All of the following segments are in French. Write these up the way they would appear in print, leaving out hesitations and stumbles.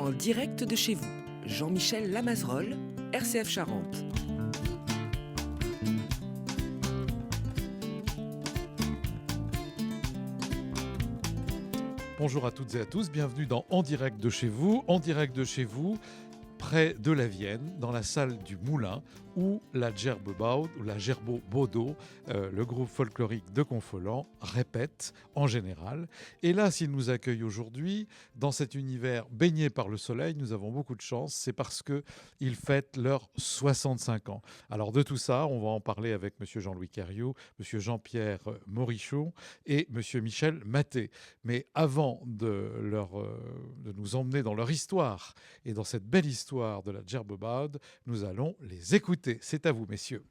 En direct de chez vous, Jean-Michel Lamazerolle, RCF Charente. Bonjour à toutes et à tous, bienvenue dans En direct de chez vous. En direct de chez vous, près de la Vienne, dans la salle du Moulin, où la Gerbebaud, ou la Gerbo Bodo, le groupe folklorique de Confolens, répète en général. Et là, s'ils nous accueillent aujourd'hui, dans cet univers baigné par le soleil, nous avons beaucoup de chance, c'est parce qu'ils fêtent leurs 65 ans. Alors de tout ça, on va en parler avec M. Jean-Louis Querriou, M. Jean-Pierre Morichon et M. Michel Maté. Mais avant de nous emmener dans leur histoire et dans cette belle histoire de la Gerbebaud, nous allons les écouter. C'est à vous, messieurs.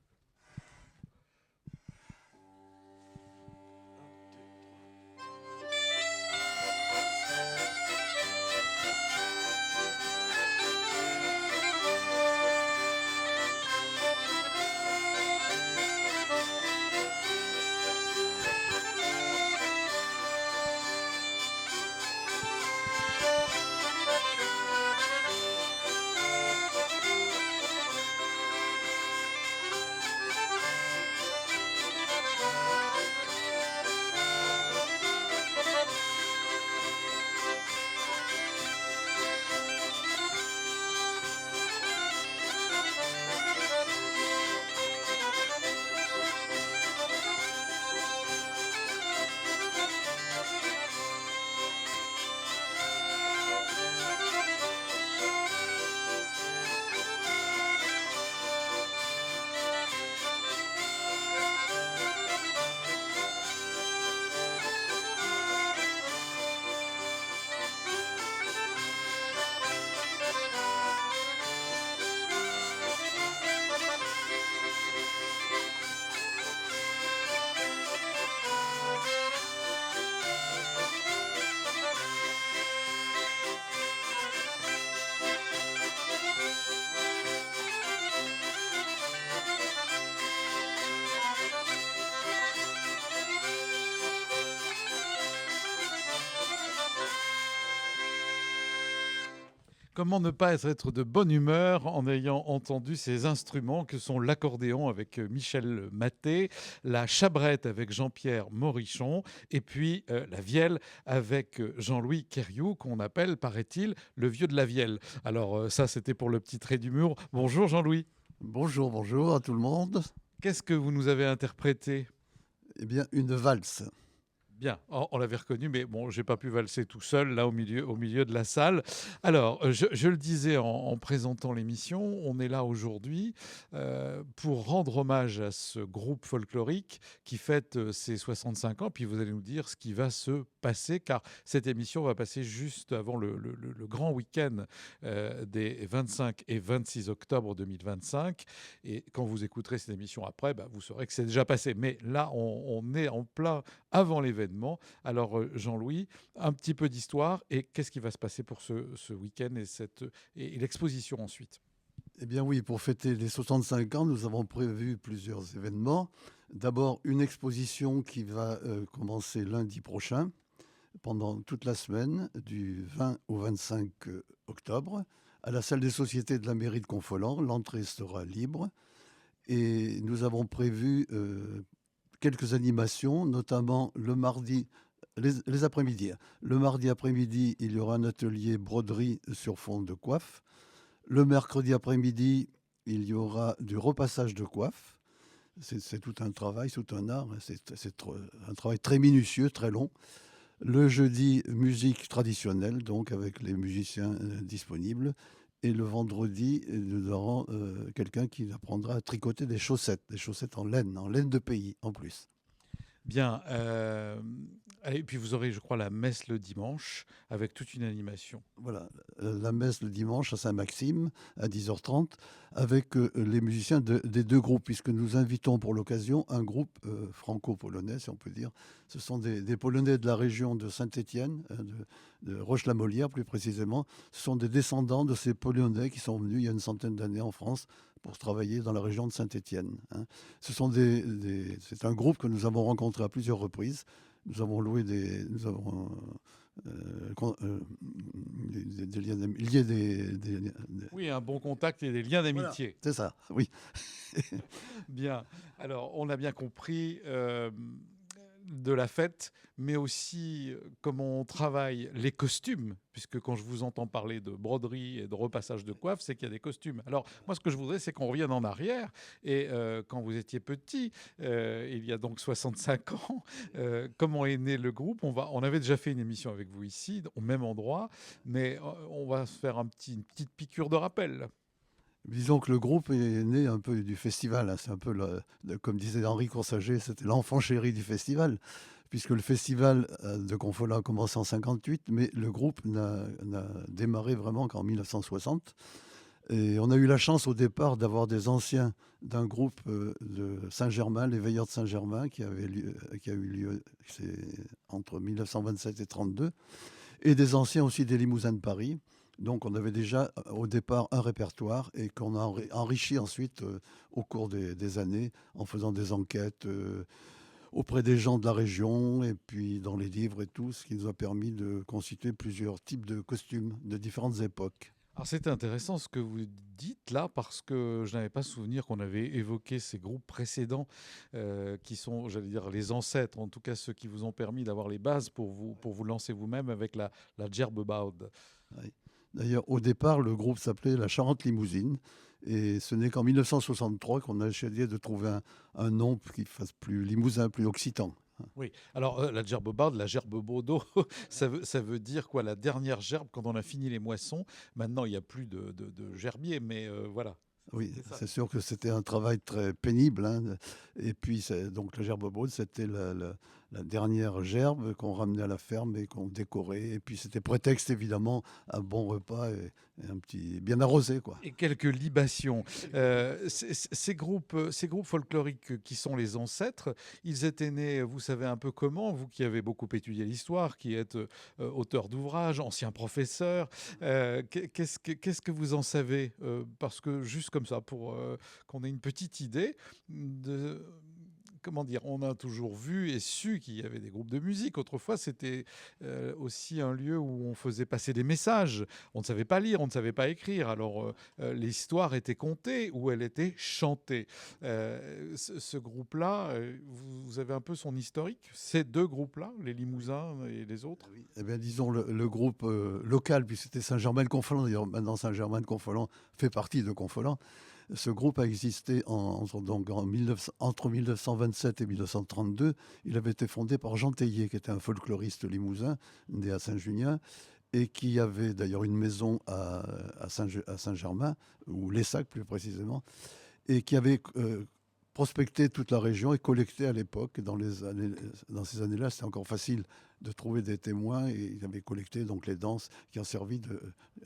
Comment ne pas être de bonne humeur en ayant entendu ces instruments que sont l'accordéon avec Michel Maté, la chabrette avec Jean-Pierre Morichon et puis la vielle avec Jean-Louis Querriou, qu'on appelle, paraît-il, le vieux de la vielle. Alors ça, c'était pour le petit trait d'humour. Bonjour Jean-Louis. Bonjour à tout le monde. Qu'est-ce que vous nous avez interprété ? Eh bien, une valse. Bien, on l'avait reconnu, mais bon, j'ai pas pu valser tout seul, là, au milieu de la salle. Alors, je le disais en présentant l'émission, on est là aujourd'hui pour rendre hommage à ce groupe folklorique qui fête ses 65 ans, puis vous allez nous dire ce qui va se passer, car cette émission va passer juste avant le grand week-end des 25 et 26 octobre 2025. Et quand vous écouterez cette émission après, vous saurez que c'est déjà passé. Mais là, on est en plein avant l'événement. Alors Jean-Louis, un petit peu d'histoire et qu'est-ce qui va se passer pour ce week-end et l'exposition ensuite ? Eh bien oui, pour fêter les 65 ans, nous avons prévu plusieurs événements. D'abord, une exposition qui va commencer lundi prochain, pendant toute la semaine, du 20 au 25 octobre, à la salle des sociétés de la mairie de Confolens. L'entrée sera libre. Et nous avons prévu quelques animations, notamment le mardi, les après-midi. Le mardi après-midi, il y aura un atelier broderie sur fond de coiffe. Le mercredi après-midi, il y aura du repassage de coiffe. C'est tout un travail, tout un art. C'est un travail très minutieux, très long. Le jeudi, musique traditionnelle, donc avec les musiciens disponibles. Et le vendredi, nous aurons quelqu'un qui apprendra à tricoter des chaussettes en laine de pays en plus. Bien. Et puis vous aurez, je crois, la messe le dimanche avec toute une animation. Voilà, la messe le dimanche à Saint-Maxime à 10h30 avec les musiciens des deux groupes, puisque nous invitons pour l'occasion un groupe franco-polonais, si on peut dire. Ce sont des Polonais de la région de Saint-Étienne, de Roche-la-Molière plus précisément. Ce sont des descendants de ces Polonais qui sont venus il y a une centaine d'années en France pour travailler dans la région de Saint-Étienne. C'est un groupe que nous avons rencontré à plusieurs reprises. Nous avons loué lier Oui, un bon contact et des liens Voilà, d'amitié. c'est ça, oui. Bien. Alors, on a bien compris de la fête, mais aussi comment on travaille les costumes, puisque quand je vous entends parler de broderie et de repassage de coiffe, c'est qu'il y a des costumes. Alors, moi, ce que je voudrais, c'est qu'on revienne en arrière. Et quand vous étiez petit, il y a donc 65 ans, comment est né le groupe? On avait déjà fait une émission avec vous ici, au même endroit, mais on va se faire une petite piqûre de rappel. Disons que le groupe est né un peu du festival, hein. C'est un peu, comme disait Henri Coursager, c'était l'enfant chéri du festival, puisque le festival de Confolens a commencé en 58, mais le groupe n'a démarré vraiment qu'en 1960. Et on a eu la chance au départ d'avoir des anciens d'un groupe de Saint-Germain, les Veilleurs de Saint-Germain, qui a eu lieu entre 1927 et 32, et des anciens aussi des Limousins de Paris. Donc on avait déjà au départ un répertoire et qu'on a enrichi ensuite au cours des années en faisant des enquêtes auprès des gens de la région et puis dans les livres et tout, ce qui nous a permis de constituer plusieurs types de costumes de différentes époques. Alors c'est intéressant ce que vous dites là parce que je n'avais pas souvenir qu'on avait évoqué ces groupes précédents qui sont, j'allais dire, les ancêtres, en tout cas ceux qui vous ont permis d'avoir les bases pour vous lancer vous-même avec la Djerbe Baud. Oui. D'ailleurs, au départ, le groupe s'appelait la Charente Limousine. Et ce n'est qu'en 1963 qu'on a essayé de trouver un nom qui fasse plus limousin, plus occitan. Oui, alors la Djerbe Baud, la Gerbe Bodo, ça veut dire quoi? La dernière gerbe quand on a fini les moissons. Maintenant, il n'y a plus de gerbier, mais voilà. Oui, C'est ça. c'est sûr que c'était un travail très pénible, hein. Et puis, donc, la gerbe Baud, c'était la dernière gerbe qu'on ramenait à la ferme et qu'on décorait. Et puis, c'était prétexte, évidemment, à un bon repas et un petit bien arrosé, quoi. Et quelques libations. Ces groupes folkloriques qui sont les ancêtres, ils étaient nés, vous savez un peu comment, vous qui avez beaucoup étudié l'histoire, qui êtes auteur d'ouvrages, ancien professeur, qu'est-ce que vous en savez? Parce que juste comme ça, pour qu'on ait une petite idée de... Comment dire, on a toujours vu et su qu'il y avait des groupes de musique. Autrefois, c'était aussi un lieu où on faisait passer des messages. On ne savait pas lire, on ne savait pas écrire. Alors, l'histoire était contée ou elle était chantée. Ce groupe-là, vous avez un peu son historique. Ces deux groupes-là, les Limousins et les autres. Oui. Eh bien, disons le groupe local, puis c'était Saint-Germain-de-Confolens. D'ailleurs, maintenant, Saint-Germain-de-Confolens fait partie de Confolens. Ce groupe a existé entre 1927 et 1932. Il avait été fondé par Jean Tellier, qui était un folkloriste limousin, né à Saint-Junien, et qui avait d'ailleurs une maison à Saint-Germain, ou Lessac plus précisément, et qui avait prospecté toute la région et collecté à l'époque. Dans ces années-là, c'était encore facile de trouver des témoins, et il avait collecté donc les danses qui ont servi de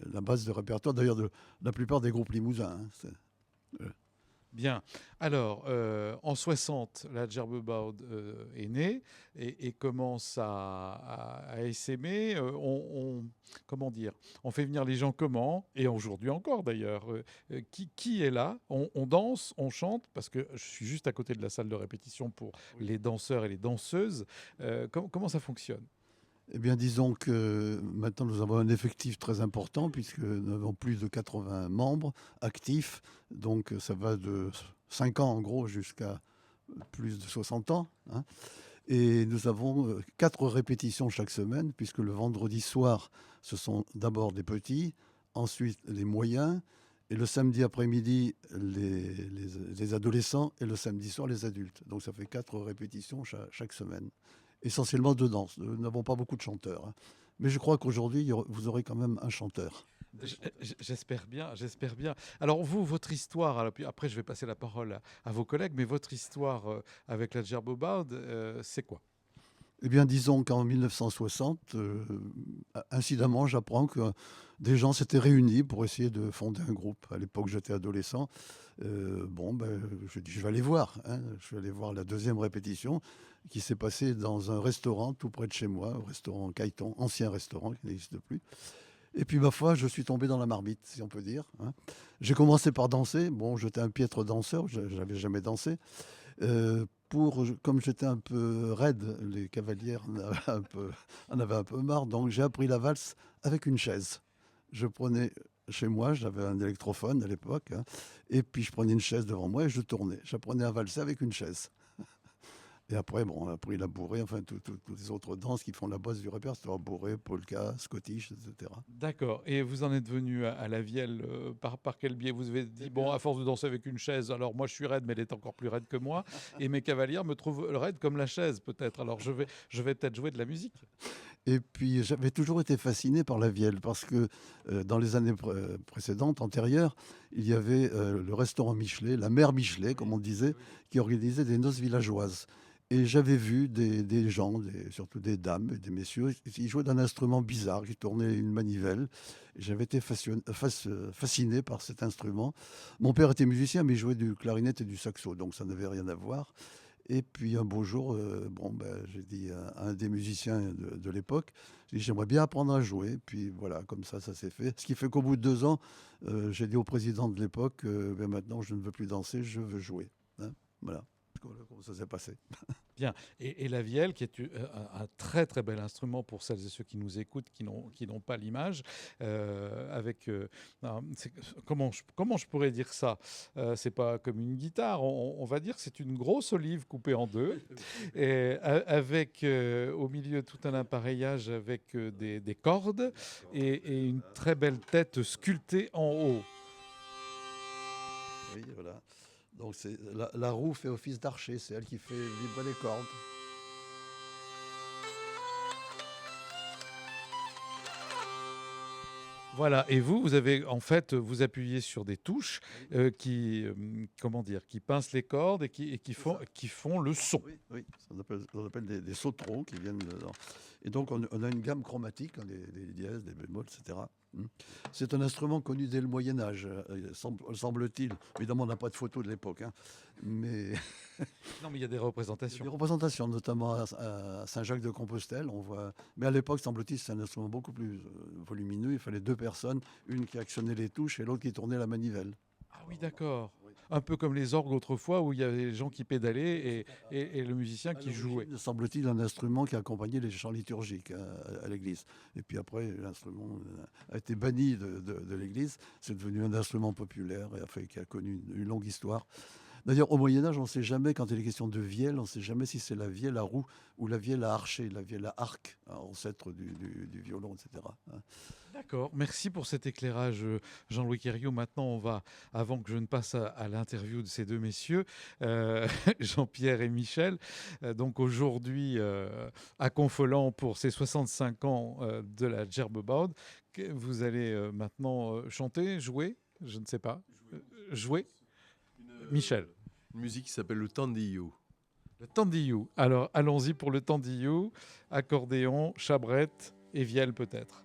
la base de répertoire, d'ailleurs de la plupart des groupes limousins, hein. Bien. Alors, en 60, la Djerbe Baud est née et commence à essaimer. Comment dire? On fait venir les gens comment? Et aujourd'hui encore d'ailleurs. Qui est là? On danse, on chante, parce que je suis juste à côté de la salle de répétition pour les danseurs et les danseuses. Comment ça fonctionne? Eh bien, disons que maintenant, nous avons un effectif très important, puisque nous avons plus de 80 membres actifs. Donc, ça va de 5 ans, en gros, jusqu'à plus de 60 ans, hein. Et nous avons 4 répétitions chaque semaine, puisque le vendredi soir, ce sont d'abord des petits, ensuite les moyens, et le samedi après-midi, les adolescents, et le samedi soir, les adultes. Donc, ça fait 4 répétitions chaque semaine. Essentiellement de danse. Nous n'avons pas beaucoup de chanteurs, hein. Mais je crois qu'aujourd'hui, vous aurez quand même un chanteur. J'espère bien, j'espère bien. Alors vous, votre histoire, alors, puis après je vais passer la parole à vos collègues, mais votre histoire avec la Djerbe Baud, c'est quoi? Eh bien, disons qu'en 1960, incidemment, j'apprends que des gens s'étaient réunis pour essayer de fonder un groupe. À l'époque, j'étais adolescent. Je dis, je vais aller voir, hein. Je vais aller voir la deuxième répétition qui s'est passée dans un restaurant tout près de chez moi, au restaurant Caïton, ancien restaurant qui n'existe plus. Et puis, ma foi, je suis tombé dans la marmite, si on peut dire, hein. J'ai commencé par danser. Bon, j'étais un piètre danseur, je n'avais jamais dansé. Comme j'étais un peu raide, les cavalières en avaient un peu marre, donc j'ai appris la valse avec une chaise. je prenais chez moi, j'avais un électrophone à l'époque, hein, et puis je prenais une chaise devant moi et je tournais. J'apprenais à valser avec une chaise. Et après, bon, après, il a bourré, enfin, toutes les autres danses qui font la base du répertoire, bourré, polka, scottish, etc. D'accord. Et vous en êtes venu à la Vielle par quel biais? Vous avez dit, bon, à force de danser avec une chaise, alors moi je suis raide, mais elle est encore plus raide que moi. Et mes cavalières me trouvent raide comme la chaise, peut-être. Alors je vais peut-être jouer de la musique. Et puis, j'avais toujours été fasciné par la Vielle parce que dans les années précédentes, antérieures, il y avait le restaurant Michelet, la mère Michelet, comme on disait, qui organisait des noces villageoises. Et j'avais vu des gens, surtout des dames et des messieurs, qui jouaient d'un instrument bizarre, qui tournait une manivelle. Et j'avais été fasciné par cet instrument. Mon père était musicien, mais il jouait du clarinette et du saxo, donc ça n'avait rien à voir. Et puis un beau jour, bon, ben, j'ai dit à un des musiciens de l'époque, j'ai dit, j'aimerais bien apprendre à jouer. Puis voilà, comme ça s'est fait. Ce qui fait qu'au bout de 2 ans, j'ai dit au président de l'époque, ben, maintenant je ne veux plus danser, je veux jouer. Hein, voilà. Voilà comment ça s'est passé. Bien. Et la vielle, qui est un très très bel instrument pour celles et ceux qui nous écoutent, qui n'ont pas l'image, avec comment je pourrais dire ça? C'est pas comme une guitare, on va dire que c'est une grosse olive coupée en deux, et avec au milieu tout un appareillage avec des cordes et une très belle tête sculptée en haut. Oui, voilà. Donc c'est la roue fait office d'archer, c'est elle qui fait vibrer les cordes. Voilà, et vous avez en fait, vous appuyez sur des touches comment dire, qui pincent les cordes et qui font le son. Oui, oui, on appelle des sauterons qui viennent dedans. Et donc on a une gamme chromatique, hein, des dièses, des bémols, etc. C'est un instrument connu dès le Moyen Âge, semble-t-il. Évidemment, on n'a pas de photos de l'époque, hein, mais Non, mais il y a des il y a représentations. des représentations, notamment à Saint-Jacques-de-Compostelle. On voit, mais à l'époque, semble-t-il, c'est un instrument beaucoup plus volumineux. Il fallait 2 personnes, une qui actionnait les touches et l'autre qui tournait la manivelle. Ah oui, d'accord. Un peu comme les orgues autrefois où il y avait les gens qui pédalaient et le musicien qui jouait. Semble-t-il, un instrument qui accompagnait les chants liturgiques, hein, à l'église. Et puis après, l'instrument a été banni de l'église. C'est devenu un instrument populaire et enfin, qui a connu une longue histoire. D'ailleurs, au Moyen-Âge, on ne sait jamais, quand il est question de vielle, on ne sait jamais si c'est la vielle à roue ou la vielle à archet, la vielle à arc, hein, ancêtre du violon, etc. hein. D'accord, merci pour cet éclairage, Jean-Louis Quériot. Maintenant, on va, avant que je ne passe à l'interview de ces deux messieurs, Jean-Pierre et Michel, donc aujourd'hui à Confolens pour ces 65 ans de la Djerbebaud, vous allez maintenant chanter, jouer, je ne sais pas, jouer, Michel. Une musique qui s'appelle le Tandillo. Le Tandillo. Alors, allons-y pour le Tandillo, accordéon, chabrette et vielle peut-être.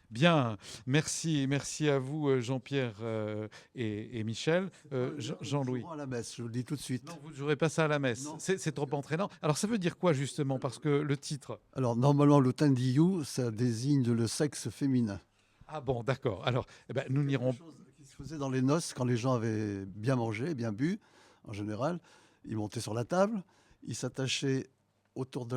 Bien, merci à vous Jean-Pierre et Michel. Jean-Louis. À la messe, je vous le dis tout de suite. Non, vous ne jouerez pas ça à la messe. C'est trop entraînant. Alors ça veut dire quoi justement? Parce que le titre. Alors normalement, le tandillo, ça désigne le sexe féminin. Ah bon, d'accord. Alors nous n'irons. C'est quelque chose qui se faisait dans les noces quand les gens avaient bien mangé, bien bu, en général. Ils montaient sur la table, ils s'attachaient autour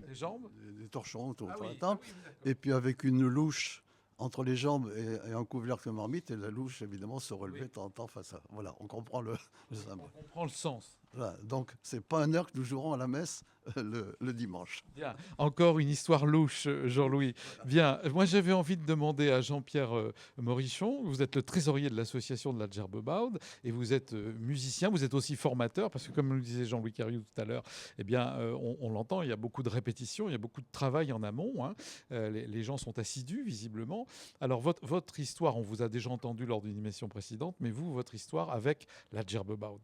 Les jambes. des torchons autour Ah de oui, la table. ah oui, d'accord. Et puis avec une louche entre les jambes et un couvercle de marmite, et la louche, évidemment, se relevait de temps en temps face à... Voilà, on comprend le symbole. On comprend le sens. Voilà, donc, ce n'est pas un air que nous jouerons à la messe le dimanche. Bien. Encore une histoire louche, Jean-Louis. Bien, moi j'avais envie de demander à Jean-Pierre Morichon, vous êtes le trésorier de l'association de la Djerbebaud et vous êtes musicien, vous êtes aussi formateur, parce que comme le disait Jean-Louis Cariou tout à l'heure, eh bien, on l'entend, il y a beaucoup de répétitions, il y a beaucoup de travail en amont, hein. Les gens sont assidus, visiblement. Alors votre histoire, on vous a déjà entendu lors d'une émission précédente, mais vous, votre histoire avec la Djerbebaud.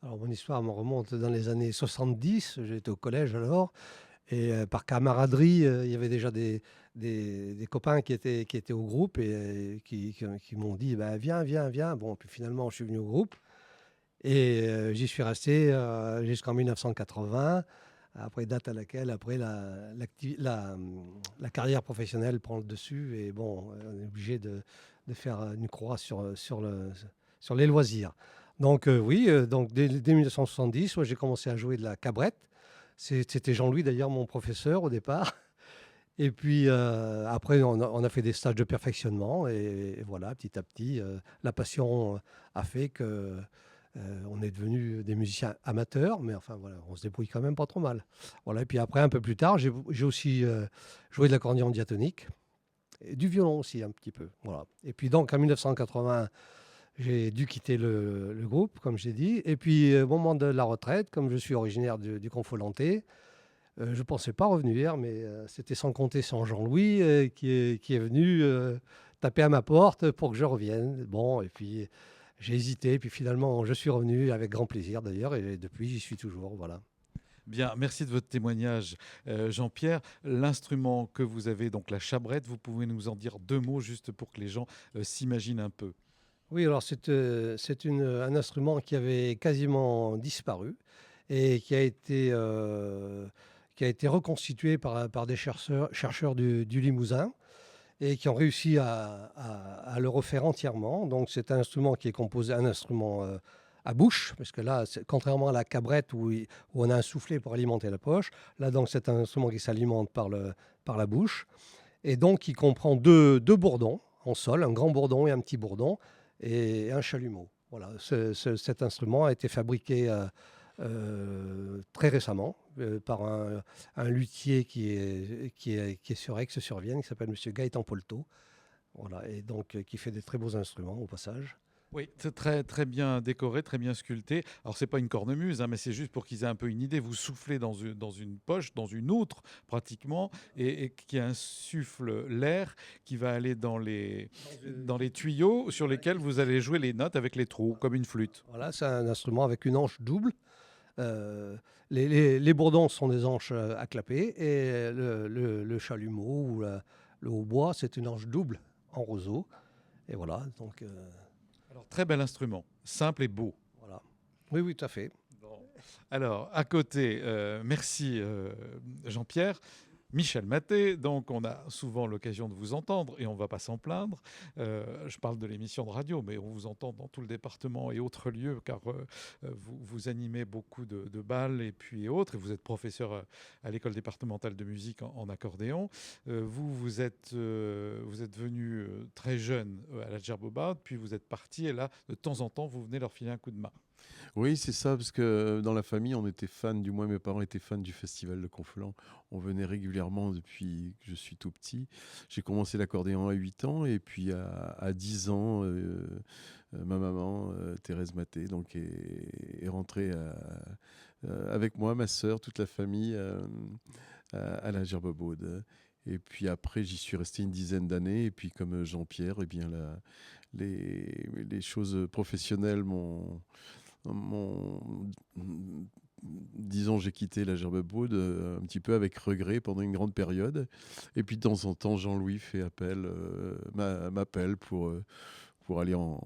Alors, mon histoire me remonte dans les années 70. J'étais au collège alors. Et par camaraderie, il y avait déjà des copains qui étaient au groupe et qui m'ont dit bah, viens, viens, viens. Bon, puis finalement, je suis venu au groupe. Et j'y suis resté jusqu'en 1980, après date à laquelle après la carrière professionnelle prend le dessus. Et bon, on est obligé de faire une croix sur les loisirs. Donc oui, donc dès 1970, ouais, j'ai commencé à jouer de la cabrette. C'était Jean-Louis d'ailleurs mon professeur au départ. Et puis après on a fait des stages de perfectionnement et voilà, petit à petit, la passion a fait que on est devenus des musiciens amateurs, mais enfin voilà, on se débrouille quand même pas trop mal. Voilà, et puis après un peu plus tard, j'ai aussi joué de l'accordéon diatonique et du violon aussi un petit peu. Voilà. Et puis donc en 1980, j'ai dû quitter le groupe, comme j'ai dit. Et puis, au moment de la retraite, comme je suis originaire du Confolenté, je ne pensais pas revenir, mais c'était sans compter sans Jean-Louis qui est venu taper à ma porte pour que je revienne. Bon, et puis j'ai hésité, puis finalement, je suis revenu avec grand plaisir d'ailleurs, et depuis, j'y suis toujours. Voilà. Bien, merci de votre témoignage, Jean-Pierre. L'instrument que vous avez, donc la chabrette, vous pouvez nous en dire deux mots juste pour que les gens s'imaginent un peu. Oui, alors c'est un instrument qui avait quasiment disparu et qui a été reconstitué par des chercheurs du Limousin et qui ont réussi à le refaire entièrement. Donc c'est un instrument qui est composé, un instrument à bouche, parce que là, contrairement à la cabrette où on a un soufflet pour alimenter la poche, là donc c'est un instrument qui s'alimente par la bouche et donc qui comprend deux bourdons en sol, un grand bourdon et un petit bourdon et un chalumeau. Voilà, cet instrument a été fabriqué très récemment par un luthier qui est sur Aix-sur-Vienne, qui s'appelle M. Gaëtan Polto, voilà, et donc qui fait des très beaux instruments au passage. Oui, c'est très, très bien décoré, très bien sculpté. Alors, c'est pas une cornemuse, hein, mais c'est juste pour qu'ils aient un peu une idée. Vous soufflez dans une poche, dans une autre pratiquement, et qui insuffle l'air qui va aller dans les tuyaux sur lesquels vous allez jouer les notes avec les trous, comme une flûte. Voilà, c'est un instrument avec une anche double. Les bourdons sont des anches à clapet et le chalumeau ou le hautbois, c'est une anche double en roseau. Et voilà, donc... Alors, très bel instrument, simple et beau. Voilà. Oui, oui, tout à fait. Bon. Alors, à côté, merci Jean-Pierre. Michel Maté, donc on a souvent l'occasion de vous entendre et on ne va pas s'en plaindre. Je parle de l'émission de radio, mais on vous entend dans tout le département et autres lieux car vous animez beaucoup de bals et puis autres. Et vous êtes professeur à l'école départementale de musique en accordéon. Vous êtes venu très jeune à la Djerbebaud, puis vous êtes parti et là, de temps en temps, vous venez leur filer un coup de main. Oui, c'est ça, parce que dans la famille, on était fans, du moins mes parents étaient fans du festival de Conflans. On venait régulièrement depuis que je suis tout petit. J'ai commencé l'accordéon à 8 ans, et puis à 10 ans, ma maman, Thérèse Maté, donc, est rentrée avec moi, ma sœur, toute la famille, à la Djerbebaud. Et puis après, j'y suis resté une dizaine d'années, et puis comme Jean-Pierre, eh bien, les choses professionnelles disons, j'ai quitté la Djerbebaud un petit peu avec regret pendant une grande période. Et puis de temps en temps, Jean-Louis m'appelle pour aller en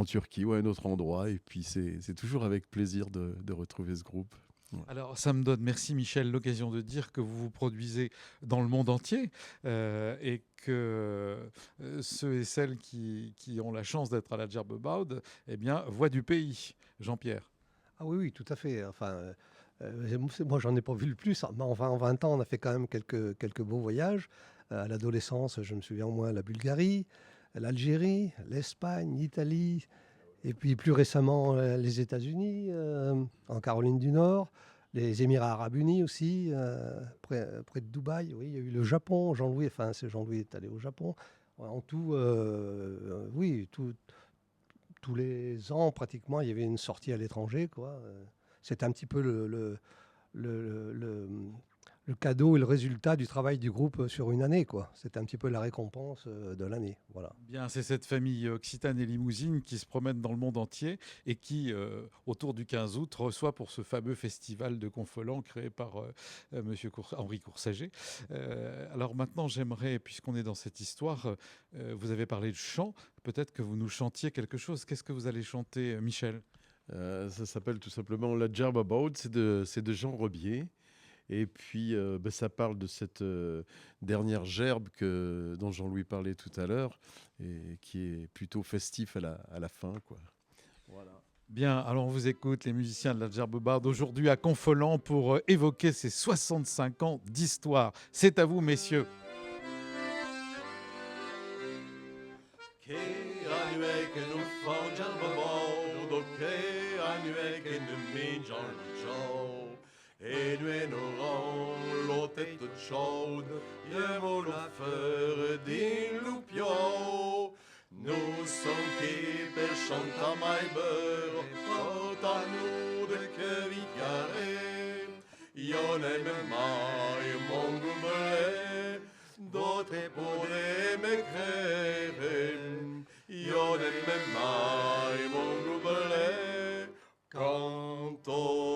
Turquie ou à un autre endroit. Et puis c'est toujours avec plaisir de retrouver ce groupe. Ouais. Alors, ça me donne, merci Michel, l'occasion de dire que vous vous produisez dans le monde entier et que ceux et celles qui ont la chance d'être à la Djerbebaud, eh bien, voient du pays. Jean-Pierre. Ah oui, oui, tout à fait. Enfin, moi, j'en ai pas vu le plus. Mais enfin, en 20 ans, on a fait quand même quelques beaux voyages. À l'adolescence, je me souviens au moins la Bulgarie, l'Algérie, l'Espagne, l'Italie. Et puis plus récemment, les États-Unis, en Caroline du Nord, les Émirats arabes unis aussi, près de Dubaï. Oui, il y a eu le Japon. Jean-Louis est allé au Japon. En tout, oui, tous les ans, pratiquement, il y avait une sortie à l'étranger, quoi. C'est un petit peu le, le- le cadeau et le résultat du travail du groupe sur une année, quoi. C'est un petit peu la récompense de l'année, voilà. Bien, c'est cette famille Occitane et Limousine qui se promène dans le monde entier et qui, autour du 15 août, reçoit pour ce fameux festival de Confolens créé par Monsieur Henri Coursager. Alors maintenant, j'aimerais, puisqu'on est dans cette histoire, vous avez parlé de chant, peut-être que vous nous chantiez quelque chose. Qu'est-ce que vous allez chanter, Michel? Ça s'appelle tout simplement La Gerbe About, c'est de Jean Rebier. Et puis, ça parle de cette dernière gerbe dont Jean-Louis parlait tout à l'heure, et qui est plutôt festif à la fin, quoi. Voilà. Bien, alors on vous écoute, les musiciens de la Gerbe Bard, aujourd'hui à Confolens pour évoquer ces 65 ans d'histoire. C'est à vous, messieurs. Et nu en oran, låtet ut chaude, je må la føre din lupio. Nous som keeper chanta mai bør, porta node que vicare. Io n'aime mai mon goubelé, d'autres pourraient me créer. Io n'aime mai mon goubelé, canto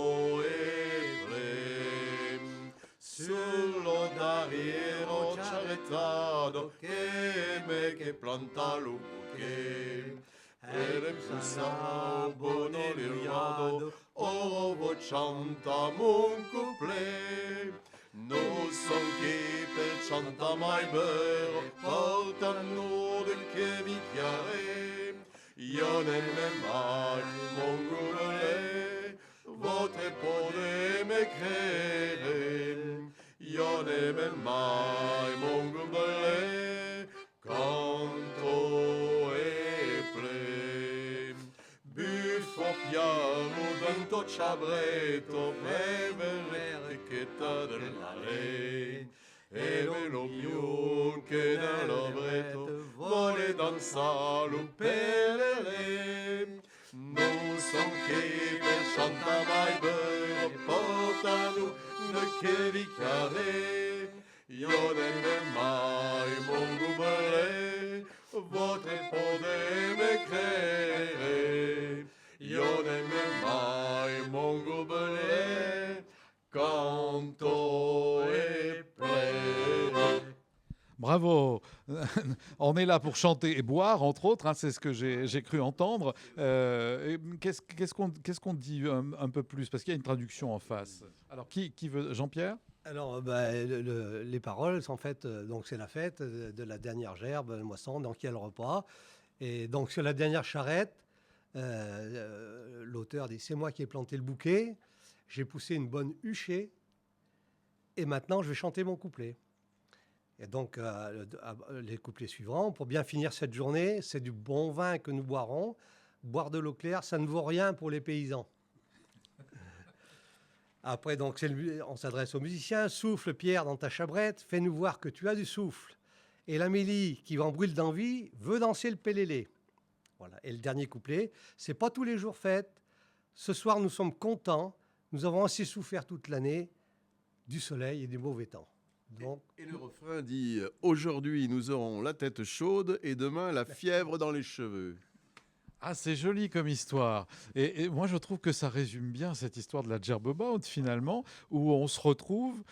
sullo d'ariero ciarettado che planta lo bouquet e le pusa buono liado ovo chanta mon couplet nous son che per chanta mai beur porta nude che vi chiare io n'aime mai mon gourmet votre podrez me créer io n'aime mai mon gobelet, canto e ple. Buffo piano, vento ciabretto, prevere che t'adrenare. E lo mio che nell'obretto vuole danzare pelele. Non son che per chanta mai beur, porta-nous che vicare, io n'aime mai mon gobelet, votre podrez me créer. Io n'aime mai mon gobelet, canto e ple. Bravo. On est là pour chanter et boire, entre autres, hein, c'est ce que j'ai cru entendre. Qu'est-ce qu'on dit un peu plus? Parce qu'il y a une traduction en face. Alors, qui veut? Jean-Pierre? Alors, les paroles, en fait, donc c'est la fête de la dernière gerbe, la moisson, donc il y a le repas. Et donc, sur la dernière charrette, l'auteur dit « C'est moi qui ai planté le bouquet, j'ai poussé une bonne huchée, et maintenant je vais chanter mon couplet. » Et donc, les couplets suivants, pour bien finir cette journée, c'est du bon vin que nous boirons. Boire de l'eau claire, ça ne vaut rien pour les paysans. Après, donc, on s'adresse aux musiciens. Souffle, Pierre, dans ta chabrette, fais-nous voir que tu as du souffle. Et l'Amélie, qui en brûle d'envie, veut danser le pélélé. Voilà. Et le dernier couplet, c'est pas tous les jours fête. Ce soir, nous sommes contents. Nous avons assez souffert toute l'année du soleil et du mauvais temps. Donc, Et le refrain dit « Aujourd'hui, nous aurons la tête chaude et demain, la fièvre dans les cheveux ». Ah, c'est joli comme histoire. Et moi, je trouve que ça résume bien cette histoire de la Gerbe Boude, finalement, où on se retrouve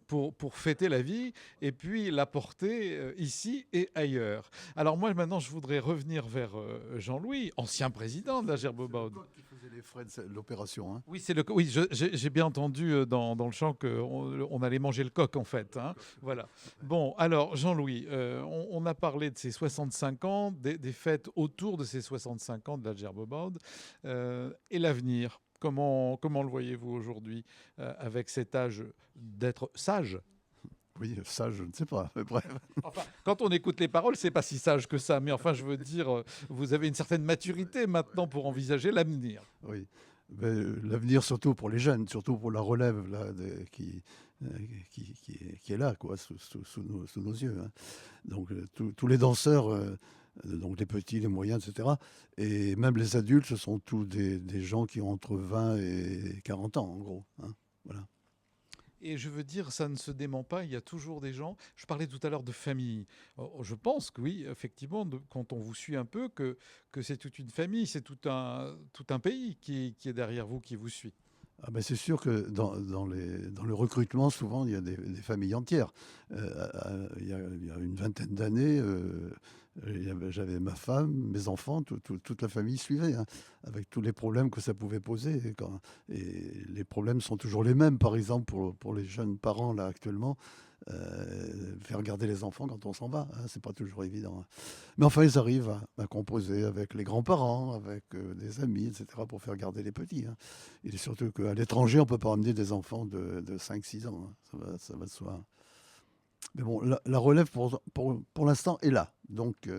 pour fêter la vie et puis la porter ici et ailleurs. Alors moi, maintenant, je voudrais revenir vers Jean-Louis, ancien président de la Gerbe Boude. Qui faisait les frais de l'opération. Hein. Oui, j'ai bien entendu dans le chant qu'on allait manger le coq, en fait. Hein. Voilà. Bon, alors, Jean-Louis, on a parlé de ces 65 ans, des fêtes autour de ces 65 ans de la Gerbe Boude. Et l'avenir, comment le voyez-vous aujourd'hui, avec cet âge d'être sage? Oui, ça, je ne sais pas. Mais bref. Enfin, quand on écoute les paroles, c'est pas si sage que ça. Mais enfin, je veux dire, vous avez une certaine maturité maintenant pour envisager l'avenir. Oui. Mais l'avenir, surtout pour les jeunes, surtout pour la relève là, euh, qui est là, quoi, sous nos yeux. Hein. Donc, tous les danseurs, donc les petits, les moyens, etc., et même les adultes, ce sont tous des gens qui ont entre 20 et 40 ans, en gros. Hein. Voilà. Et je veux dire, ça ne se dément pas. Il y a toujours des gens. Je parlais tout à l'heure de famille. Je pense que oui, effectivement, quand on vous suit un peu, que c'est toute une famille, c'est tout un pays qui est derrière vous, qui vous suit. Ah ben c'est sûr que dans le recrutement, souvent, il y a des familles entières. Il y a une vingtaine d'années, j'avais ma femme, mes enfants, toute la famille suivait, hein, avec tous les problèmes que ça pouvait poser. Et les problèmes sont toujours les mêmes. Par exemple, pour les jeunes parents, là, actuellement, faire garder les enfants quand on s'en va, hein, c'est pas toujours évident. Hein. Mais enfin, ils arrivent à composer avec les grands-parents, avec des amis, etc., pour faire garder les petits. Hein. Et surtout qu'à l'étranger, on ne peut pas emmener des enfants de 5-6 ans. Hein. Ça va de soi. Mais bon, la relève, pour l'instant, est là. Donc,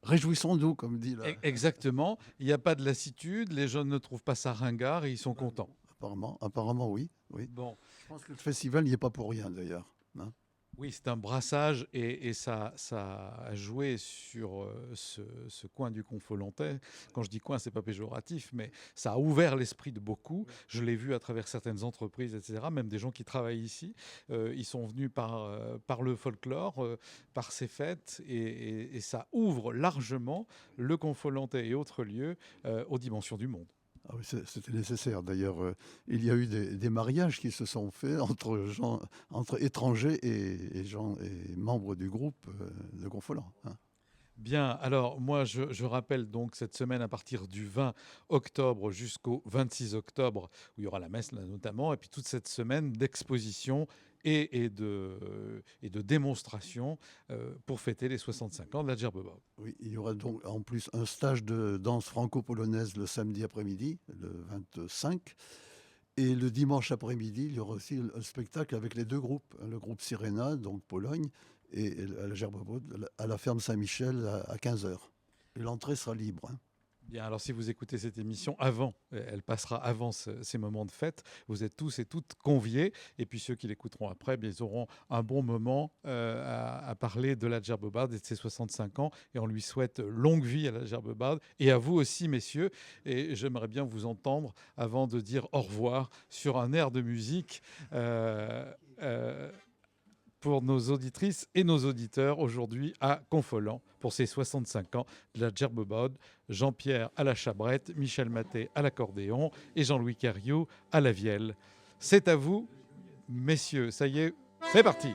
réjouissons-nous, comme dit là. Exactement. Il n'y a pas de lassitude. Les jeunes ne trouvent pas ça ringard et ils sont contents. Apparemment, oui. Bon. Je pense que le festival n'y est pas pour rien, d'ailleurs. Hein. Oui, c'est un brassage et ça a joué sur ce coin du Confolontais. Quand je dis coin, c'est pas péjoratif, mais ça a ouvert l'esprit de beaucoup. Je l'ai vu à travers certaines entreprises, etc., même des gens qui travaillent ici. Ils sont venus par le folklore, par ces fêtes, et ça ouvre largement le Confolontais et autres lieux aux dimensions du monde. Ah oui, c'était nécessaire. D'ailleurs, il y a eu des mariages qui se sont faits entre étrangers et membres du groupe de Confolens. Hein. Bien, alors moi je rappelle donc cette semaine à partir du 20 octobre jusqu'au 26 octobre où il y aura la messe là, notamment, et puis toute cette semaine d'exposition et de démonstration pour fêter les 65 ans de la Djerbe Baud. Oui, il y aura donc en plus un stage de danse franco-polonaise le samedi après-midi, le 25. Et le dimanche après-midi, il y aura aussi un spectacle avec les deux groupes. Le groupe Sirena, donc Pologne, et la Djerbe Baud à la ferme Saint-Michel à 15h. Et l'entrée sera libre. Hein. Bien, alors si vous écoutez cette émission avant, elle passera avant ces moments de fête, vous êtes tous et toutes conviés, et puis ceux qui l'écouteront après, bien, ils auront un bon moment à parler de la Djerbe Baud et de ses 65 ans, et on lui souhaite longue vie à la Djerbe Baud, et à vous aussi, messieurs, et j'aimerais bien vous entendre avant de dire au revoir sur un air de musique pour nos auditrices et nos auditeurs aujourd'hui à Confolens pour ces 65 ans de la Djerbe Baud. Jean-Pierre à la chabrette, Michel Maté à l'accordéon et Jean-Louis Cariou à la vielle. C'est à vous, messieurs. Ça y est, c'est parti.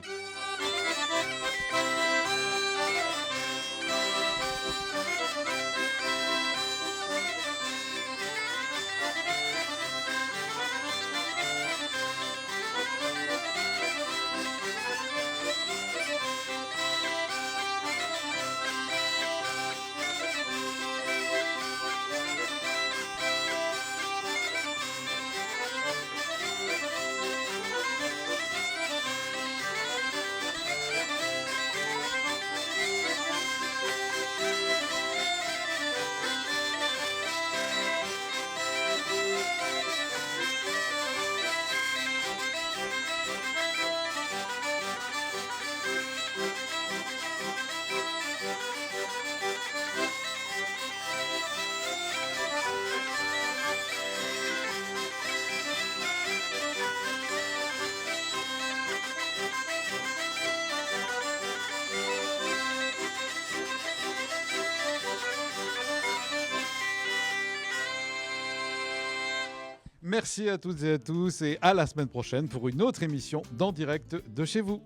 Merci à toutes et à tous et à la semaine prochaine pour une autre émission d'En Direct de chez vous.